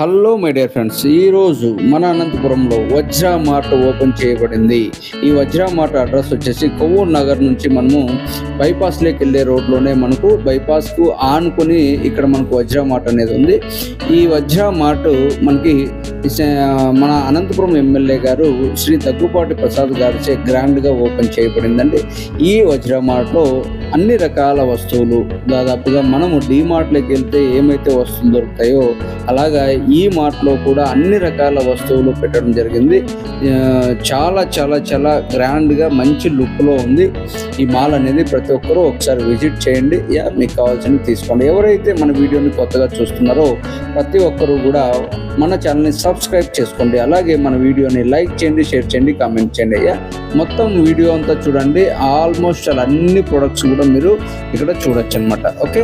Hello my dear friends, ఈరోజు మన అనంతపురంలో వజ్రా మార్ట్ ఓపెన్ చేయబడింది. ఈ వజ్రా మార్ట్ అడ్రస్ వచ్చేసి కొవ్వూరు నగర్ నుంచి మనము బైపాస్లోకి వెళ్ళే రోడ్లోనే మనకు బైపాస్కు ఆనుకొని ఇక్కడ మనకు వజ్రా మార్ట్ అనేది ఉంది. ఈ వజ్రా మార్ట్ మనకి మన అనంతపురం ఎమ్మెల్యే గారు శ్రీ దగ్గుపాటి ప్రసాద్ గారిచే గ్రాండ్గా ఓపెన్ చేయబడిందండి. ఈ వజ్రా మార్ట్లో అన్ని రకాల వస్తువులు దాదాపుగా మనము డీమార్ట్లోకి వెళ్తే ఏమైతే వస్తువులు దొరుకుతాయో అలాగా ఈ మార్ట్లో కూడా అన్ని రకాల వస్తువులు పెట్టడం జరిగింది. చాలా చాలా చాలా గ్రాండ్గా మంచి లుక్లో ఉంది ఈ మాల్ అనేది. ప్రతి ఒక్కరూ ఒకసారి విజిట్ చేయండి, మీకు కావాల్సినవి తీసుకోండి. ఎవరైతే మన వీడియోని కొత్తగా చూస్తున్నారో ప్రతి ఒక్కరూ కూడా మన ఛానల్ని సబ్స్క్రైబ్ చేసుకోండి. అలాగే మన వీడియోని లైక్ చేయండి, షేర్ చేయండి, కామెంట్ చేయండి. మొత్తం వీడియో అంతా చూడండి. ఆల్మోస్ట్ అన్ని ప్రొడక్ట్స్ కూడా మీరు ఇక్కడ చూడొచ్చు అనమాట. ఓకే,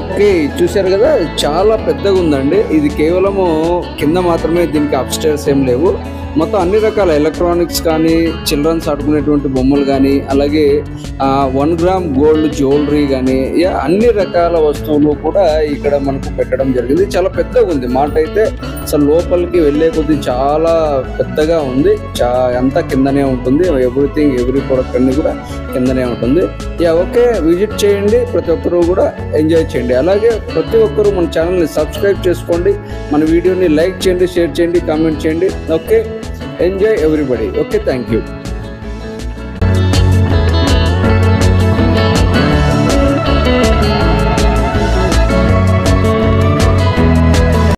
ఓకే, చూశారు కదా, చాలా పెద్దగా ఉందండి. ఇది కేవలము కింద మాత్రమే, దీనికి అప్స్టైర్స్ ఏం లేవు. మొత్తం అన్ని రకాల ఎలక్ట్రానిక్స్ కానీ, చిల్డ్రన్స్ ఆడుకునేటువంటి బొమ్మలు కానీ, అలాగే 1 గ్రామ్ గోల్డ్ జ్యువెలరీ కానీ, అన్ని రకాల వస్తువులు కూడా ఇక్కడ మనకు పెట్టడం జరిగింది. చాలా పెద్దగా ఉంది మాట అయితే. అసలు లోపలికి వెళ్ళే కొద్దీ చాలా పెద్దగా ఉంది. అంతా కిందనే ఉంటుంది. ఎవ్రీ ప్రోడక్ట్ అన్ని కూడా కిందనే ఉంటుంది. ఓకే, విజిట్ చేయండి, ప్రతి ఒక్కరూ కూడా ఎంజాయ్ చేయండి. అలాగే ప్రతి ఒక్కరూ మన ఛానల్ని సబ్స్క్రైబ్ చేసుకోండి, మన వీడియోని లైక్ చేయండి, షేర్ చేయండి, కామెంట్ చేయండి. Okay, enjoy everybody. Okay, thank you.